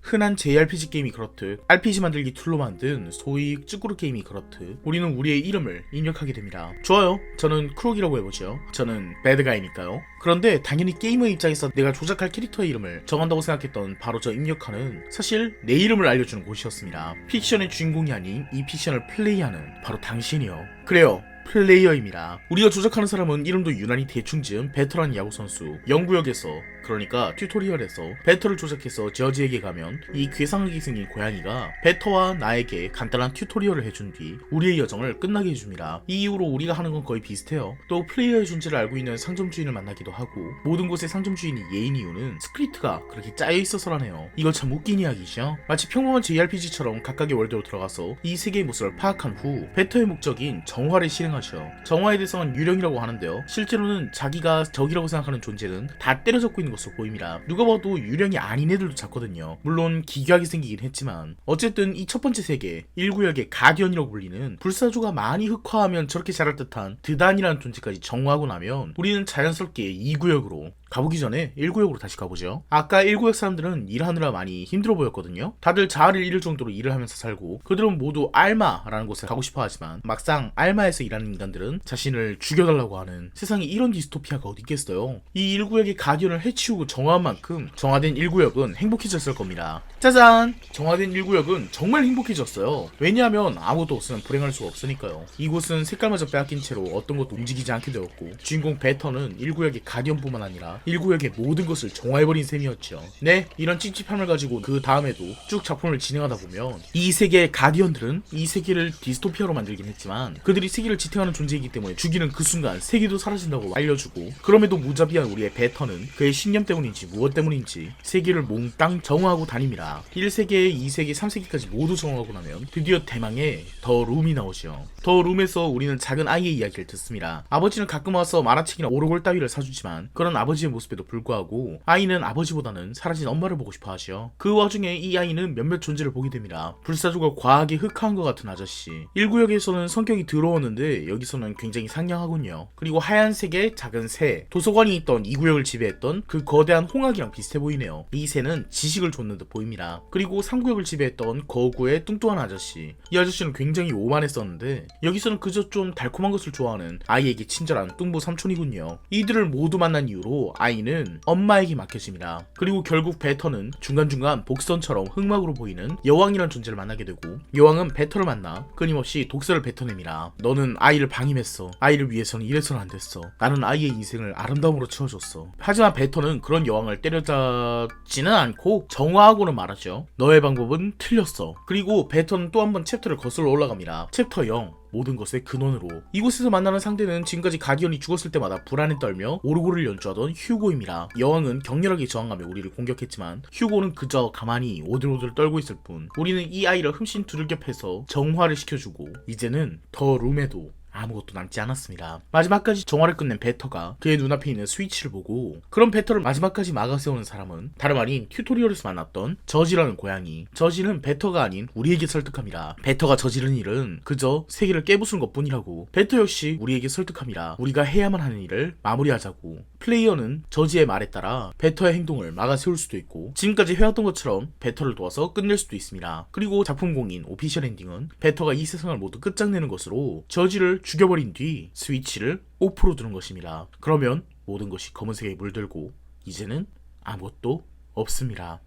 흔한 JRPG 게임이 그렇듯 RPG 만들기 툴로 만든 소위 쭈꾸루 게임이 그렇듯 우리는 우리의 이름을 입력하게 됩니다. 좋아요. 저는 크록이라고 해보죠. 저는 배드가이니까요. 그런데 당연히 게이머 입장에서 내가 조작할 캐릭터의 이름을 정한다고 생각했던 바로 저 입력하는 사실 내 이름을 알려주는 곳이었습니다. 픽션의 주인공이 아닌 이 픽션을 플레이하는 바로 당신이요. 그래요. 플레이어입니다. 우리가 조작하는 사람은 이름도 유난히 대충 지은 베터란 야구선수. 영구역에서 그러니까 튜토리얼에서 베터를 조작해서 저지에게 가면 이 괴상하게 생긴 고양이가 베터와 나에게 간단한 튜토리얼을 해준 뒤 우리의 여정을 끝나게 해줍니다. 이 이후로 우리가 하는 건 거의 비슷해요. 또 플레이어의 존재를 알고 있는 상점 주인을 만나기도 하고 모든 곳에 상점 주인이 예인 이유는 스크립트가 그렇게 짜여 있어서라네요. 이거 참 웃긴 이야기죠. 마치 평범한 JRPG처럼 각각의 월드로 들어가서 이 세계의 모습을 파악한 후 베터의 목적인 정화를 실행하죠. 정화의 대상은 유령이라고 하는데요. 실제로는 자기가 적이라고 생각하는 존재는 다 때려잡고 있는 것으로 보입니다. 누가 봐도 유령이 아닌 애들도 잡거든요. 물론 기괴하게 생기긴 했지만 어쨌든 이 첫 번째 세계 1구역의 가디언이라고 불리는 불사조가 많이 흑화하면 저렇게 자랄 듯한 드단이라는 존재까지 정화하고 나면 우리는 자연스럽게 2구역으로 가보기 전에 1구역으로 다시 가보죠. 아까 1구역 사람들은 일하느라 많이 힘들어 보였거든요. 다들 자아를 잃을 정도로 일을 하면서 살고 그들은 모두 알마라는 곳에 가고 싶어 하지만 막상 알마에서 일하는 인간들은 자신을 죽여달라고 하는 세상에 이런 디스토피아가 어디 있겠어요. 이 1구역의 가디언을 해치우고 정화한 만큼 정화된 1구역은 행복해졌을 겁니다. 짜잔! 정화된 1구역은 정말 행복해졌어요. 왜냐하면 아무것도 없으면 불행할 수가 없으니까요. 이곳은 색깔마저 빼앗긴 채로 어떤 것도 움직이지 않게 되었고 주인공 베터는 1구역의 가디언뿐만 아니라 1구역의 모든 것을 정화해버린 셈이었죠. 네, 이런 찝찝함을 가지고 그 다음에도 쭉 작품을 진행하다 보면 이 세계의 가디언들은 이 세계를 디스토피아로 만들긴 했지만 그들이 세계를 지탱하는 존재이기 때문에 죽이는 그 순간 세계도 사라진다고 알려주고 그럼에도 무자비한 우리의 베터는 그의 신념 때문인지 무엇 때문인지 세계를 몽땅 정화하고 다닙니다. 1세계, 2세계, 3세계까지 모두 정화하고 나면 드디어 대망의 더 룸이 나오죠. 더 룸에서 우리는 작은 아이의 이야기를 듣습니다. 아버지는 가끔 와서 만화책이나 오르골 따위를 사주지만 그런 아버지의 모습에도 불구하고 아이는 아버지보다는 사라진 엄마를 보고 싶어 하죠. 그 와중에 이 아이는 몇몇 존재를 보게 됩니다. 불사조가 과하게 흑화한 것 같은 아저씨. 1구역에서는 성격이 더러웠는데 여기서는 굉장히 상냥하군요. 그리고 하얀색의 작은 새. 도서관이 있던 2구역을 지배했던 그 거대한 홍학이랑 비슷해 보이네요. 이 새는 지식을 줬는 듯 보입니다. 그리고 3구역을 지배했던 거구의 뚱뚱한 아저씨. 이 아저씨는 굉장히 오만했었는데 여기서는 그저 좀 달콤한 것을 좋아하는 아이에게 친절한 뚱보 삼촌이군요. 이들을 모두 만난 이후로 아이는 엄마에게 맡겨집니다. 그리고 결국 베터는 중간중간 복선처럼 흑막으로 보이는 여왕이라는 존재를 만나게 되고 여왕은 베터를 만나 끊임없이 독설을 뱉어냅니다. 너는 아이를 방임했어. 아이를 위해서는 이래서는 안 됐어. 나는 아이의 인생을 아름다움으로 채워줬어. 하지만 베터는 그런 여왕을 때려잡지는 않고 정화하고는 말하죠. 너의 방법은 틀렸어. 그리고 베터는 또 한 번 챕터를 거슬러 올라갑니다. 챕터 0. 모든 것의 근원으로. 이곳에서 만나는 상대는 지금까지 가디언이 죽었을 때마다 불안에 떨며 오르골을 연주하던 휴고입니다. 여왕은 격렬하게 저항하며 우리를 공격했지만 휴고는 그저 가만히 오들오들 떨고 있을 뿐 우리는 이 아이를 흠씬 두들겨 패서 정화를 시켜주고 이제는 더 룸에도 아무것도 남지 않았습니다. 마지막까지 정화를 끝낸 베터가 그의 눈앞에 있는 스위치를 보고 그런 베터를 마지막까지 막아세우는 사람은 다름 아닌 튜토리얼에서 만났던 저지라는 고양이. 저지는 베터가 아닌 우리에게 설득합니다. 베터가 저지른 일은 그저 세계를 깨부수는 것뿐이라고. 베터 역시 우리에게 설득합니다. 우리가 해야만 하는 일을 마무리하자고. 플레이어는 저지의 말에 따라 베터의 행동을 막아세울 수도 있고 지금까지 해왔던 것처럼 베터를 도와서 끝낼 수도 있습니다. 그리고 작품 공인 오피셜 엔딩은 베터가 이 세상을 모두 끝장내는 것으로 저지를 죽여버린 뒤 스위치를 오프로 두는 것입니다. 그러면 모든 것이 검은색에 물들고 이제는 아무것도 없습니다.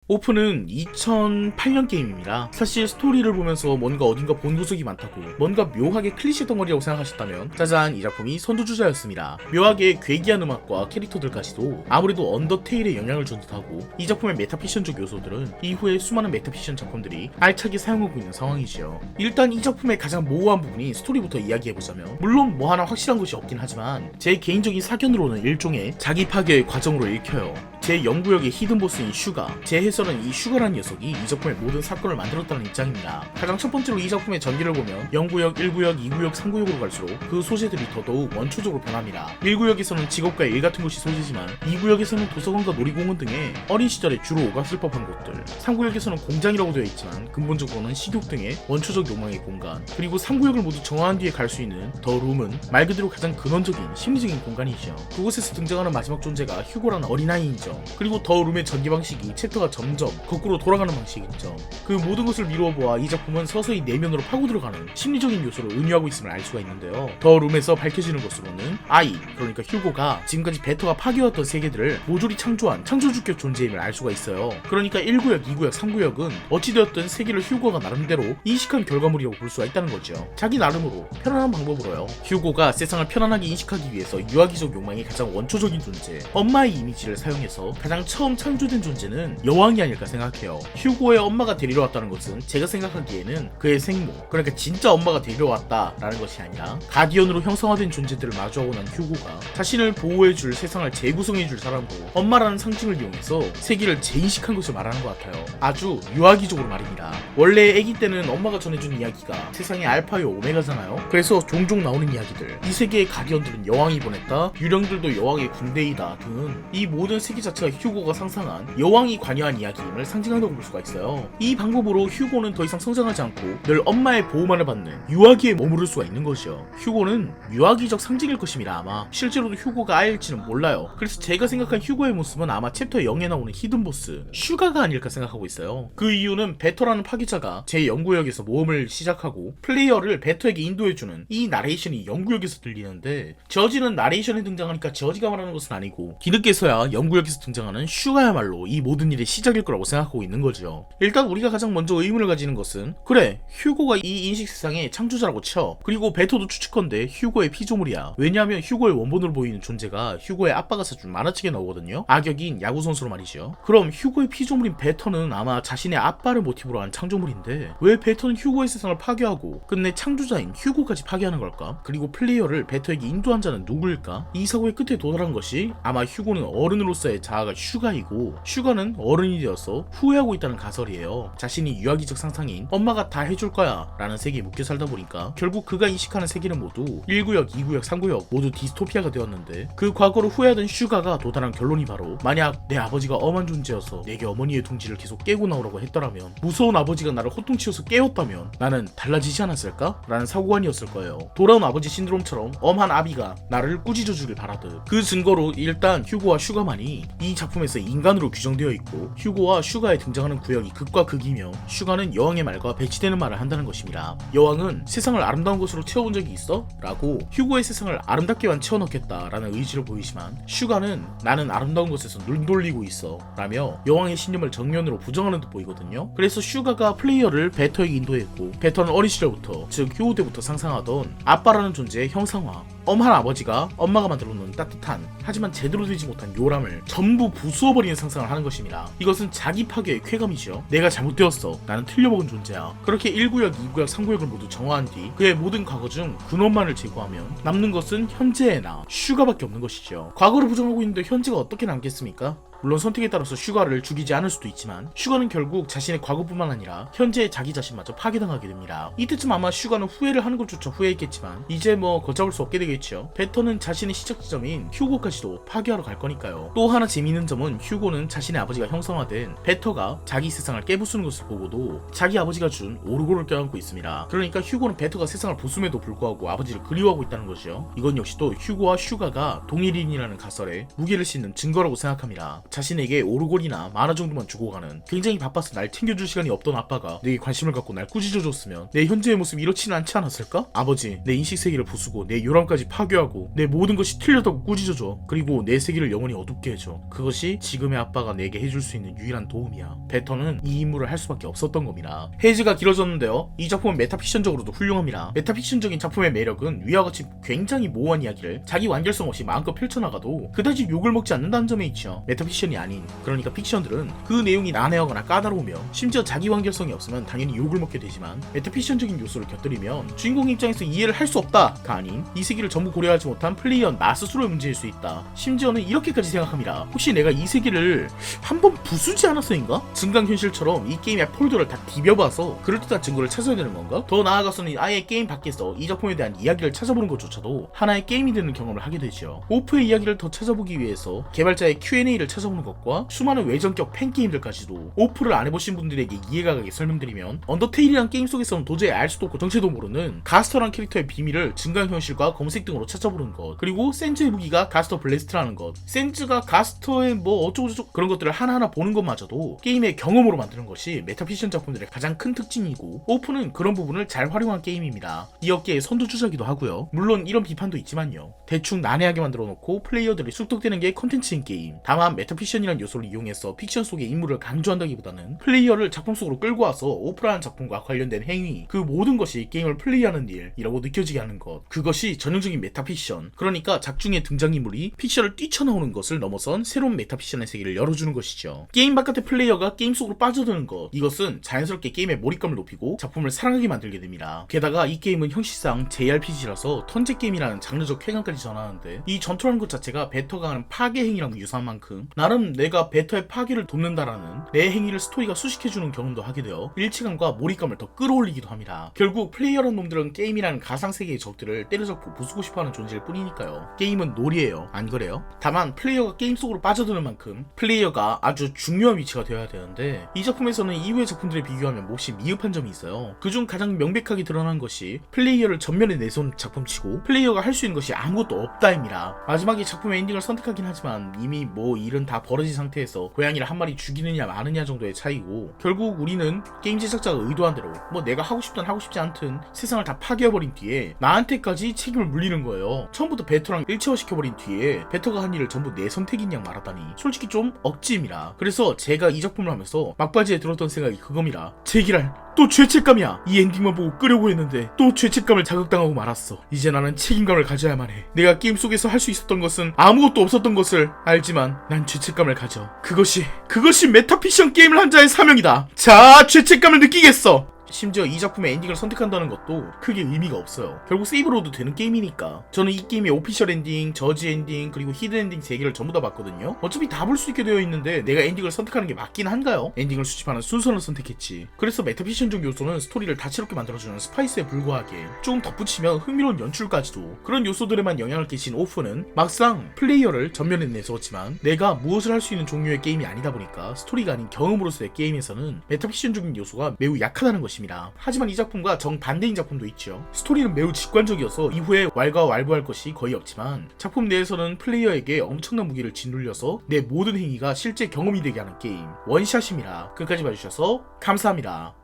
오픈은 2008년 게임입니다. 사실 스토리를 보면서 뭔가 어딘가 본 구석이 많다고 뭔가 묘하게 클리셰 덩어리라고 생각하셨다면 짜잔, 이 작품이 선두주자였습니다. 묘하게 괴기한 음악과 캐릭터들까지도 아무래도 언더테일에 영향을 준 듯하고 이 작품의 메타피션적 요소들은 이후에 수많은 메타피션 작품들이 알차게 사용하고 있는 상황이지요. 일단 이 작품의 가장 모호한 부분이 스토리부터 이야기해보자면 물론 뭐 하나 확실한 것이 없긴 하지만 제 개인적인 사견으로는 일종의 자기 파괴의 과정으로 읽혀요. 제 영구역의 히든보스인 슈가, 제 해설은 이 슈가라는 녀석이 이 작품의 모든 사건을 만들었다는 입장입니다. 가장 첫 번째로 이 작품의 전개를 보면 영구역, 1구역, 2구역, 3구역으로 갈수록 그 소재들이 더더욱 원초적으로 변합니다. 1구역에서는 직업과 일 같은 곳이 소재지만 2구역에서는 도서관과 놀이공원 등의 어린 시절에 주로 오갔을 법한 곳들, 3구역에서는 공장이라고 되어 있지만 근본적으로는 식욕 등의 원초적 욕망의 공간, 그리고 3구역을 모두 정화한 뒤에 갈 수 있는 더 룸은 말 그대로 가장 근원적인 심리적인 공간이죠. 그곳에서 등장하는 마지막 존재가 휴고라는 어린아이인죠. 거죠. 그리고 더 룸의 전개 방식이 챕터가 점점 거꾸로 돌아가는 방식이죠. 그 모든 것을 미루어 보아 이 작품은 서서히 내면으로 파고 들어가는 심리적인 요소를 의미하고 있음을 알 수가 있는데요. 더 룸에서 밝혀지는 것으로는 아이, 그러니까 휴고가 지금까지 베터가 파괴했던 세계들을 모조리 창조한 창조주격 존재임을 알 수가 있어요. 그러니까 1구역, 2구역, 3구역은 어찌되었든 세계를 휴고가 나름대로 인식한 결과물이라고 볼 수가 있다는 거죠. 자기 나름으로 편안한 방법으로요. 휴고가 세상을 편안하게 인식하기 위해서 유아기적 욕망이 가장 원초적인 존재, 엄마의 이미지를 사용해서 가장 처음 창조된 존재는 여왕이 아닐까 생각해요. 휴고의 엄마가 데리러 왔다는 것은 제가 생각하기에는 그의 생모, 그러니까 진짜 엄마가 데리러 왔다라는 것이 아니라 가디언으로 형성화된 존재들을 마주하고 난 휴고가 자신을 보호해줄, 세상을 재구성해줄 사람으로 엄마라는 상징을 이용해서 세계를 재인식한 것을 말하는 것 같아요. 아주 유아기적으로 말입니다. 원래 아기 때는 엄마가 전해준 이야기가 세상의 알파요 오메가잖아요. 그래서 종종 나오는 이야기들, 이 세계의 가디언들은 여왕이 보냈다, 유령들도 여왕의 군대이다 등은 이 모든 세계 자체가 휴고가 상상한 여왕이 관여한 이야기임을 상징한다고 볼 수가 있어요. 이 방법으로 휴고는 더 이상 성장하지 않고 늘 엄마의 보호만을 받는 유아기에 머무를 수가 있는 것이요. 휴고는 유아기적 상징일 것입니다. 아마 실제로도 휴고가 아일지는 몰라요. 그래서 제가 생각한 휴고의 모습은 아마 챕터 0에 나오는 히든보스 슈가가 아닐까 생각하고 있어요. 그 이유는 베터라는 파괴자가 제0구역에서 모험을 시작하고 플레이어를 베터에게 인도해주는 이 나레이션이 0구역에서 들리는데, 저지는 나레이션에 등장하니까 저지가 말하는 것은 아니고 뒤늦게서야 0구역에서 등장하는 슈가야말로 이 모든 일의 시작일 거라고 생각하고 있는 거죠. 일단 우리가 가장 먼저 의문을 가지는 것은, 그래 휴고가 이 인식 세상의 창조자라고 쳐, 그리고 베터도 추측컨대 휴고의 피조물이야. 왜냐하면 휴고의 원본으로 보이는 존재가 휴고의 아빠가 사준 만화책에 나오거든요. 악역인 야구선수로 말이죠. 그럼 휴고의 피조물인 베터는 아마 자신의 아빠를 모티브로 한 창조물인데 왜 베터는 휴고의 세상을 파괴하고 끝내 창조자인 휴고까지 파괴하는 걸까? 그리고 플레이어를 베터에게 인도한 자는 누구일까? 이 사고의 끝에 도달한 것이 아마 휴고는 어른으로서의 자아가 슈가이고 슈가는 어른이 되어서 후회하고 있다는 가설이에요. 자신이 유아기적 상상인 엄마가 다 해줄 거야 라는 세계에 묶여 살다 보니까 결국 그가 인식하는 세계는 모두 1구역, 2구역, 3구역 모두 디스토피아가 되었는데, 그 과거로 후회하던 슈가가 도달한 결론이 바로, 만약 내 아버지가 엄한 존재여서 내게 어머니의 둥지를 계속 깨고 나오라고 했더라면, 무서운 아버지가 나를 호통치어서 깨웠다면 나는 달라지지 않았을까? 라는 사고관이었을 거예요. 돌아온 아버지 신드롬처럼 엄한 아비가 나를 꾸짖어주길 바라듯. 그 증거로 일단 휴고와 슈가만이 이 작품에서 인간으로 규정되어 있고, 휴고와 슈가에 등장하는 구역이 극과 극이며 슈가는 여왕의 말과 배치되는 말을 한다는 것입니다. 여왕은 세상을 아름다운 것으로 채워본 적이 있어? 라고 휴고의 세상을 아름답게만 채워넣겠다 라는 의지를 보이지만, 슈가는 나는 아름다운 것에서 눈 돌리고 있어 라며 여왕의 신념을 정면으로 부정하는 듯 보이거든요. 그래서 슈가가 플레이어를 베터에게 인도했고, 베터는 어린 시절부터, 즉 휴고 때부터 상상하던 아빠라는 존재의 형상화, 엄한 아버지가 엄마가 만들어놓은 따뜻한 하지만 제대로 되지 못한 요람을 전부 부수어버리는 상상을 하는 것입니다. 이것은 자기 파괴의 쾌감이죠. 내가 잘못되었어, 나는 틀려먹은 존재야. 그렇게 1구역, 2구역, 3구역을 모두 정화한 뒤 그의 모든 과거 중 근원만을 제거하면 남는 것은 현재의 나 슈가밖에 없는 것이죠. 과거를 부정하고 있는데 현재가 어떻게 남겠습니까? 물론 선택에 따라서 슈가를 죽이지 않을 수도 있지만, 슈가는 결국 자신의 과거뿐만 아니라 현재의 자기 자신마저 파괴당하게 됩니다. 이때쯤 아마 슈가는 후회를 하는 것조차 후회했겠지만 이제 뭐 걷잡을 수 없게 되겠죠. 베터는 자신의 시작 지점인 휴고까지도 파괴하러 갈 거니까요. 또 하나 재미있는 점은, 휴고는 자신의 아버지가 형성화된 베터가 자기 세상을 깨부수는 것을 보고도 자기 아버지가 준 오르골을 껴안고 있습니다. 그러니까 휴고는 베터가 세상을 부숨에도 불구하고 아버지를 그리워하고 있다는 것이죠. 이건 역시 또 휴고와 슈가가 동일인이라는 가설에 무게를 싣는 증거라고 생각합니다. 자신에게 오르골이나 만화 정도만 주고 가는, 굉장히 바빠서 날 챙겨줄 시간이 없던 아빠가 내게 관심을 갖고 날 꾸짖어줬으면 내 현재의 모습이 이렇지는 않지 않았을까? 아버지, 내 인식 세계를 부수고 내 요람까지 파괴하고 내 모든 것이 틀렸다고 꾸짖어줘. 그리고 내 세계를 영원히 어둡게 해줘. 그것이 지금의 아빠가 내게 해줄 수 있는 유일한 도움이야. 베터는 이 임무를 할 수밖에 없었던 겁니다. 페이지가 길어졌는데요, 이 작품은 메타픽션적으로도 훌륭합니다. 메타픽션적인 작품의 매력은 위와 같이 굉장히 모호한 이야기를 자기 완결성 없이 마음껏 펼쳐나가도 그다지 욕을 먹지 않는다는 점에 있죠. 메타픽션이 아닌, 그러니까 픽션들은 그 내용이 난해하거나 까다로우며 심지어 자기 완결성이 없으면 당연히 욕을 먹게 되지만, 메타픽션적인 요소를 곁들이면 주인공 입장에서 이해를 할 수 없다가 아닌, 이 세계를 전부 고려하지 못한 플레이어 나 스스로의 문제일 수 있다. 심지어는 이렇게까지 생각합니다. 혹시 내가 이 세계를 한번 부수지 않았어인가? 증강현실처럼 이 게임의 폴더를 다 디벼봐서 그럴듯한 증거를 찾아야 되는 건가? 더 나아가서는 아예 게임 밖에서 이 작품에 대한 이야기를 찾아보는 것조차도 하나의 게임이 되는 경험을 하게 되죠. 오프의 이야기를 더 찾아보기 위해서 개발자의 Q&A를 찾아 찾아오는 것과 수많은 외전격 팬게임들까지도 오프를 안 해보신 분들에게 이해가 가게 설명드리면, 언더테일이란 게임 속에서는 도저히 알 수도 없고 정체도 모르는 가스터란 캐릭터의 비밀을 증강 현실과 검색 등으로 찾아보는 것, 그리고 센즈의 무기가 가스터 블래스트라는 것, 센즈가 가스터의 뭐 어쩌고저쩌고 그런 것들을 하나하나 보는 것마저도 게임의 경험으로 만드는 것이 메타피션 작품들의 가장 큰 특징이고, 오프는 그런 부분을 잘 활용한 게임입니다. 이 업계의 선두주자기도 하고요. 물론 이런 비판도 있지만요. 대충 난해하게 만들어 놓고 플레이어들이 쑥덕대는 게 컨텐츠인 게임. 다만 메타피션이라는 요소를 이용해서 픽션 속의 인물을 강조한다기보다는 플레이어를 작품 속으로 끌고 와서 오프라는 작품과 관련된 행위, 그 모든 것이 게임을 플레이하는 일이라고 느껴지게 하는 것, 그것이 전형적인 메타피션, 그러니까 작중의 등장인물이 픽션을 뛰쳐나오는 것을 넘어선 새로운 메타피션의 세계를 열어주는 것이죠. 게임 바깥의 플레이어가 게임 속으로 빠져드는 것, 이것은 자연스럽게 게임의 몰입감을 높이고 작품을 사랑하게 만들게 됩니다. 게다가 이 게임은 형식상 JRPG라서 턴제 게임이라는 장르적 쾌감까지 전하는데, 이 전투라는 것 자체가 베터가 하는 파괴 행위랑 유사한 만큼 나름 내가 베터의 파괴를 돕는다라는 내 행위를 스토리가 수식해주는 경험도 하게 되어 일체감과 몰입감을 더 끌어올리기도 합니다. 결국 플레이어라는 놈들은 게임이라는 가상세계의 적들을 때려잡고 부수고 싶어하는 존재일 뿐이니까요. 게임은 놀이에요. 안 그래요? 다만 플레이어가 게임 속으로 빠져드는 만큼 플레이어가 아주 중요한 위치가 되어야 되는데, 이 작품에서는 이후의 작품들에 비교하면 몹시 미흡한 점이 있어요. 그중 가장 명백하게 드러난 것이 플레이어를 전면에 내세운 작품치고 플레이어가 할 수 있는 것이 아무것도 없다입니다. 마지막에 작품의 엔딩을 선택하긴 하지만 이미 뭐 일은 다 벌어진 상태에서 고양이를 한 마리 죽이느냐 마느냐 정도의 차이고, 결국 우리는 게임 제작자가 의도한 대로 뭐 내가 하고 싶든 하고 싶지 않든 세상을 다 파괴해버린 뒤에 나한테까지 책임을 물리는 거예요. 처음부터 베터랑 일체화시켜버린 뒤에 베터가 한 일을 전부 내 선택인 양 말하다니 솔직히 좀 억지입니다. 그래서 제가 이 작품을 하면서 막바지에 들었던 생각이 그겁니다. 제기랄, 또 죄책감이야. 이 엔딩만 보고 끄려고 했는데 또 죄책감을 자극당하고 말았어. 이제 나는 책임감을 가져야만 해. 내가 게임 속에서 할 수 있었던 것은 아무것도 없었던 것을 알지만 난 죄책감을 가져. 그것이 메타피션 게임을 한 자의 사명이다. 자, 죄책감을 느끼겠어. 심지어 이 작품의 엔딩을 선택한다는 것도 크게 의미가 없어요. 결국 세이브로도 되는 게임이니까. 저는 이 게임의 오피셜 엔딩, 저지 엔딩, 그리고 히든 엔딩 3개를 전부 다 봤거든요. 어차피 다 볼 수 있게 되어 있는데 내가 엔딩을 선택하는 게 맞긴 한가요? 엔딩을 수집하는 순서를 선택했지. 그래서 메타피션적 요소는 스토리를 다채롭게 만들어주는 스파이스에 불과하게 조금 덧붙이면 흥미로운 연출까지도, 그런 요소들에만 영향을 끼친 오프는 막상 플레이어를 전면에 내세웠지만 내가 무엇을 할 수 있는 종류의 게임이 아니다 보니까 스토리가 아닌 경험으로서의 게임에서는 메타피션적인 요소가 매우 약하다는 것입니다. 하지만 이 작품과 정반대인 작품도 있죠. 스토리는 매우 직관적이어서 이후에 왈가왈부할 것이 거의 없지만 작품 내에서는 플레이어에게 엄청난 무기를 짓눌려서 내 모든 행위가 실제 경험이 되게 하는 게임 원샷입니다. 끝까지 봐주셔서 감사합니다.